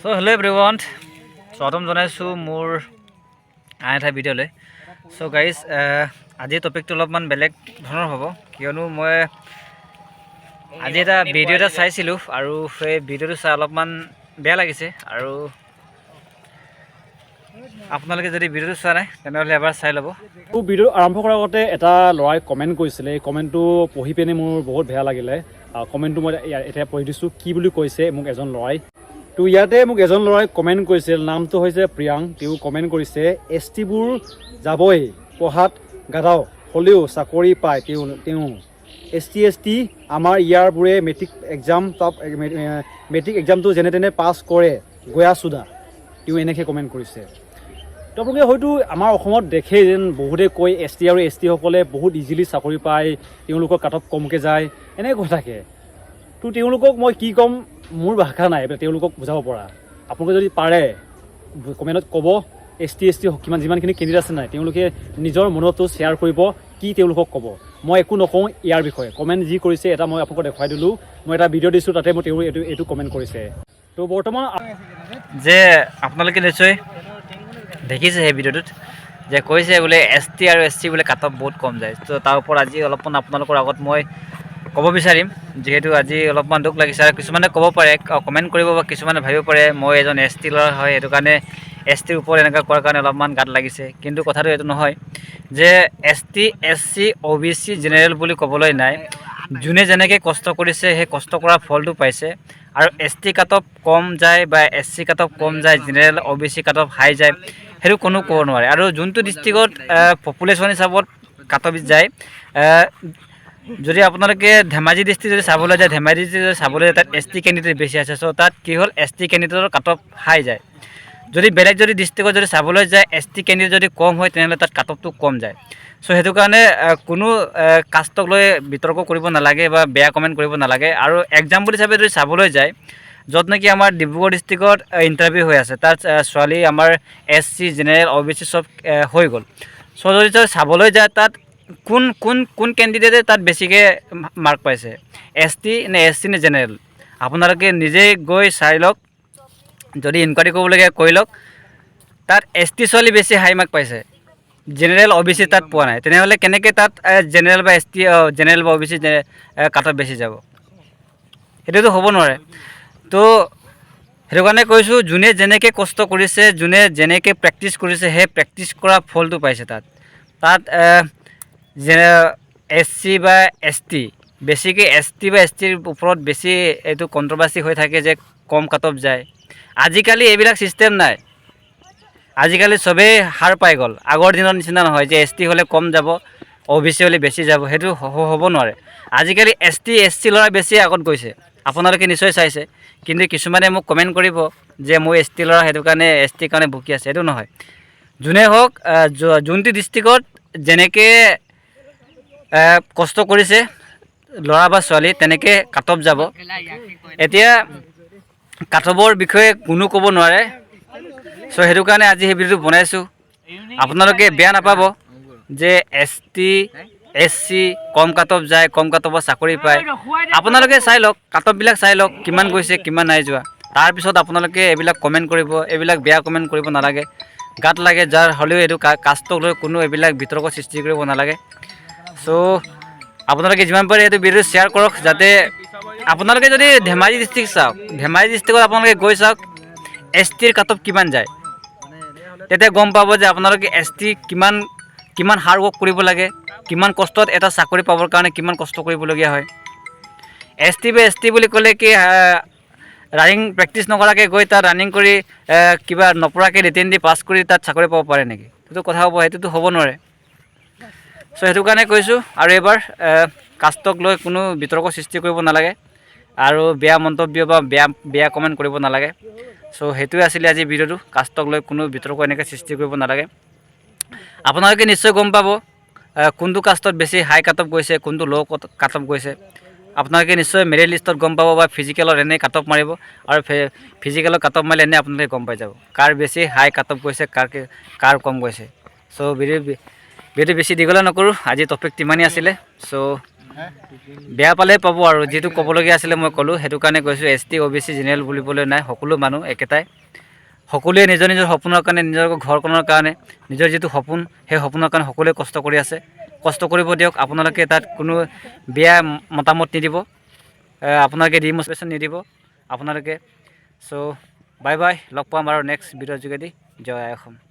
So hello' everyone, স্বাগতম জনাইছোঁ মোৰ আন এটা ভিডিঅ'লৈ। চ' গাইজ, আজিৰ টপিকটো অলপমান বেলেগ ধৰণৰ হ'ব, কিয়নো মই আজি এটা ভিডিঅ' এটা চাইছিলোঁ আৰু সেই ভিডিঅ'টো চাই অলপমান বেয়া লাগিছে। আৰু আপোনালোকে যদি ভিডিঅ'টো চোৱা নাই তেনেহ'লে এবাৰ চাই ল'ব। ভিডিঅ' আৰম্ভ কৰাৰ আগতে এটা ল'ৰাই কমেণ্ট কৰিছিলে, এই কমেণ্টটো পঢ়ি পিনে মোৰ বহুত বেয়া লাগিলে। কমেণ্টটো মই এতিয়া পঢ়ি দিছোঁ, কি বুলি কৈছে মোক এজন ল'ৰাই। তো ইয়াতে মোক এজন ল'ৰাই কমেণ্ট কৰিছিল, নামটো হৈছে প্ৰিয়াং। তেওঁ কমেণ্ট কৰিছে, এছ টিবোৰ যাবই, পঢ়াত গাধাও হ'লেও চাকৰি পায় তেওঁ এছ টি আমাৰ ইয়াৰবোৰে মেট্ৰিক এক্সামটো যেনে তেনে পাছ কৰে, গয়া চোদা। তেওঁ এনেকৈ কমেণ্ট কৰিছে। তো আপোনালোকে হয়তো আমাৰ অসমত দেখে যেন বহুতে কয় এছ টি আৰু এছ টিসকলে বহুত ইজিলি চাকৰি পায়, তেওঁলোকৰ কাট অফ কমকৈ যায়, এনেকৈ কৈ থাকে। তো তেওঁলোকক মই কি ক'ম, মোৰ ভাষা নাই তেওঁলোকক বুজাব পৰা। আপোনালোকে যদি পাৰে কমেণ্টত ক'ব, এছ টি যিমানখিনি কেণ্ডিডেট আছে নাই, তেওঁলোকে নিজৰ মনতো শ্বেয়াৰ কৰিব, কি তেওঁলোকক ক'ব। মই একো নকওঁ ইয়াৰ বিষয়ে। কমেণ্ট যি কৰিছে এটা মই আপোনালোকক দেখুৱাই দিলোঁ। মই এটা ভিডিঅ' দিছোঁ, তাতে মই তেওঁ এইটো কমেণ্ট কৰিছে। তো বৰ্তমান যে আপোনালোকে নিশ্চয় দেখিছে সেই ভিডিঅ'টোত যে কৈছে বোলে এছ টি আৰু এছ টি বোলে কাট অফ বহুত কম যায়। ত' তাৰ ওপৰত আজি অলপমান আপোনালোকৰ আগত মই ক'ব বিচাৰিম, যিহেতু আজি অলপমান দুখ লাগিছে। আৰু কিছুমানে ক'ব পাৰে, কমেণ্ট কৰিব, বা কিছুমানে ভাবিব পাৰে মই এজন এছ টি ল'ৰা হয়, সেইটো কাৰণে এছ টিৰ ওপৰত এনেকুৱা কৰাৰ কাৰণে অলপমান গাত লাগিছে। কিন্তু কথাটো এইটো নহয় যে এছ টি, এছ চি, অ' বি চি, জেনেৰেল বুলি ক'বলৈ নাই। যোনে যেনেকৈ কষ্ট কৰিছে সেই কষ্ট কৰাৰ ফলটো পাইছে। আৰু এছ টি কাট অফ কম যায় বা এছ চি কাট অফ কম যায়, জেনেৰেল অ' বি চি কাট অফ হাই যায়, সেইটো কোনো ক'ব নোৱাৰে। আৰু যোনটো ডিষ্ট্ৰিক্টত পপুলেশ্যন হিচাপত কাট অফ যায়, যদি আপোনালোকে ধেমাজি ডিষ্ট্ৰিক্ট যদি চাবলৈ যায়, ধেমাজি ডিষ্ট্ৰিক্ট যদি চাবলৈ যায়, তাত এছ টি কেণ্ডিডেট বেছি আছে। চ' তাত কি হ'ল, এছ টি কেণ্ডিডেটৰ কাট অফ হাই যায়। যদি বেলেগ ডিষ্ট্ৰিক্টত যদি চাবলৈ যায়, এছ টি কেণ্ডিডেট যদি কম হয়, তেনেহ'লে তাত কাট অফটো কম যায়। চ' সেইটো কাৰণে কোনো কাষ্টক লৈ বিতৰ্ক কৰিব নালাগে বা বেয়া কমেণ্ট কৰিব নালাগে। আৰু এক্সাম্পল হিচাপে যদি চাবলৈ যায়, য'ত নেকি আমাৰ ডিব্ৰুগড় ডিষ্ট্ৰিক্টত ইণ্টাৰভিউ হৈ আছে, তাত ছোৱালী আমাৰ এছ চি, জেনেৰেল, অ' বি চি চব হৈ গ'ল। চ' যদি চাবলৈ যায়, তাত কোন কেণ্ডিডেটে তাত বেছিকৈ মাৰ্ক পাইছে, এছ টি নে এছ চি নে জেনেৰেল? আপোনালোকে নিজেই গৈ চাই লওক, যদি ইনকুৱাৰী কৰিবলগীয়া কৰি লওক। তাত এছ টি ছোৱালী বেছি হাই মাৰ্ক পাইছে, জেনেৰেল অ' বি চি তাত পোৱা নাই। তেনেহ'লে কেনেকৈ তাত জেনেৰেল বা এছ টি, জেনেৰেল বা অ' বি চি কাট অফ বেছি যাব? সেইটোতো হ'ব নোৱাৰে। তো সেইটো কাৰণে কৈছোঁ, যোনে যেনেকৈ কষ্ট কৰিছে, যোনে যেনেকৈ প্ৰেক্টিচ কৰিছে, সেই প্ৰেক্টিচ কৰা ফলটো পাইছে। তাত এছ চি বা এছ টি, বেছিকৈ এছ টি বা এছ টিৰ ওপৰত বেছি এইটো কণ্ট্ৰভাৰ্চি হৈ থাকে যে কম কাট অফ যায়। আজিকালি এইবিলাক ছিষ্টেম নাই। আজিকালি চবেই হাৰ পাই গ'ল। আগৰ দিনৰ নিচিনা নহয় যে এছ টি হ'লে কম যাব, অ' বি চি হ'লে বেছি যাব, সেইটো হ'ব নোৱাৰে। আজিকালি এছ টি, এছ চি ল'ৰা বেছি আগত গৈছে, আপোনালোকে নিশ্চয় চাইছে। কিন্তু কিছুমানে মোক কমেণ্ট কৰিব যে মই এছ টি ল'ৰা, সেইটো কাৰণে এছ টিৰ কাৰণে ভুকি আছে। সেইটো নহয়। যোনে হওক, যোনটো ডিষ্ট্ৰিক্টত যেনেকৈ কষ্ট কৰিছে ল'ৰা বা ছোৱালী, তেনেকৈ কাট অফ যাব। এতিয়া কাট অফৰ বিষয়ে কোনো ক'ব নোৱাৰে। চ' সেইটো কাৰণে আজি সেই ভিডিঅ'টো বনাইছোঁ। আপোনালোকে বেয়া নাপাব যে এছ টি, এছ চি কম কাট অফ যায়, কম কাট অফত চাকৰি পায়। আপোনালোকে চাই লওক, কাট অফবিলাক চাই লওক, কিমান গৈছে কিমান নাই যোৱা। তাৰপিছত আপোনালোকে এইবিলাক কমেণ্ট কৰিব। এইবিলাক বেয়া কমেণ্ট কৰিব নালাগে, গাত লাগে যাৰ হ'লেও। এইটো কাষ্টক লৈ কোনো এইবিলাক বিতৰ্কৰ সৃষ্টি কৰিব নালাগে। চ' আপোনালোকে যিমান পাৰে এইটো ভিডিঅ' শ্বেয়াৰ কৰক, যাতে আপোনালোকে যদি ধেমাজি ডিষ্ট্ৰিক্ট চাওক, ধেমাজি ডিষ্ট্ৰিক্টত আপোনালোকে গৈ চাওক এছ টিৰ কাট অফ কিমান যায়, তেতিয়া গম পাব যে আপোনালোকে এছ টি কিমান হাৰ্ড ৱৰ্ক কৰিব লাগে, কিমান কষ্টত এটা চাকৰি পাবৰ কাৰণে কিমান কষ্ট কৰিবলগীয়া হয়। এছ টি বা এছ টি বুলি ক'লে কি ৰানিং প্ৰেক্টিচ নকৰাকৈ গৈ তাত ৰানিং কৰি কিবা নপৰাকৈ ৰিটেন দি পাছ কৰি তাত চাকৰি পাব পাৰে নেকি? সেইটো কথা হ'ব, সেইটোতো হ'ব নোৱাৰে। চ' সেইটো কাৰণে কৈছোঁ, আৰু এইবাৰ কাষ্টক লৈ কোনো বিতৰ্ক সৃষ্টি কৰিব নালাগে, আৰু বেয়া মন্তব্য বা বেয়া কমেণ্ট কৰিব নালাগে। চ' সেইটোৱে আছিলে আজি ভিডিঅ'টো। কাষ্টক লৈ কোনো বিতৰ্ক এনেকৈ সৃষ্টি কৰিব নালাগে। আপোনালোকে নিশ্চয় গম পাব কোনটো কাষ্টত বেছি হাই কাট অফ গৈছে, কোনটো ল' কাট অফ গৈছে। আপোনালোকে নিশ্চয় মেৰিট লিষ্টত গম পাব, বা ফিজিকেলত এনেই কাট অফ মাৰিব, আৰু ফিজিকেলত কাট অফ মাৰিলে এনেই আপোনালোকে গম পাই যাব কাৰ বেছি হাই কাট অফ গৈছে, কাৰ কম গৈছে। চ' ভিডিঅ'টো বেছি দীঘলীয়া নকৰোঁ, আজি টপিকটো ইমানেই আছিলে। চ' বেয়া পালেই পাব আৰু যিটো ক'বলগীয়া আছিলে মই ক'লোঁ সেইটো কাৰণে কৈছোঁ ST OBC জেনেৰেল বুলিবলৈ নাই সকলো মানুহ একেটাই সকলোৱে নিজৰ নিজৰ সপোনৰ কাৰণে নিজৰ ঘৰখনৰ কাৰণে নিজৰ যিটো সপোন সেই সপোনৰ কাৰণে সকলোৱে কষ্ট কৰি আছে কষ্ট কৰিব দিয়ক আপোনালোকে তাত কোনো বেয়া মতামত নিদিব আপোনালোকে ডিম'টিভেশ্যন নিদিব আপোনালোকে চ' বাই বাই লগ পাম আৰু নেক্সট ভিডিঅ'ৰ যোগেদি জয় আই অসম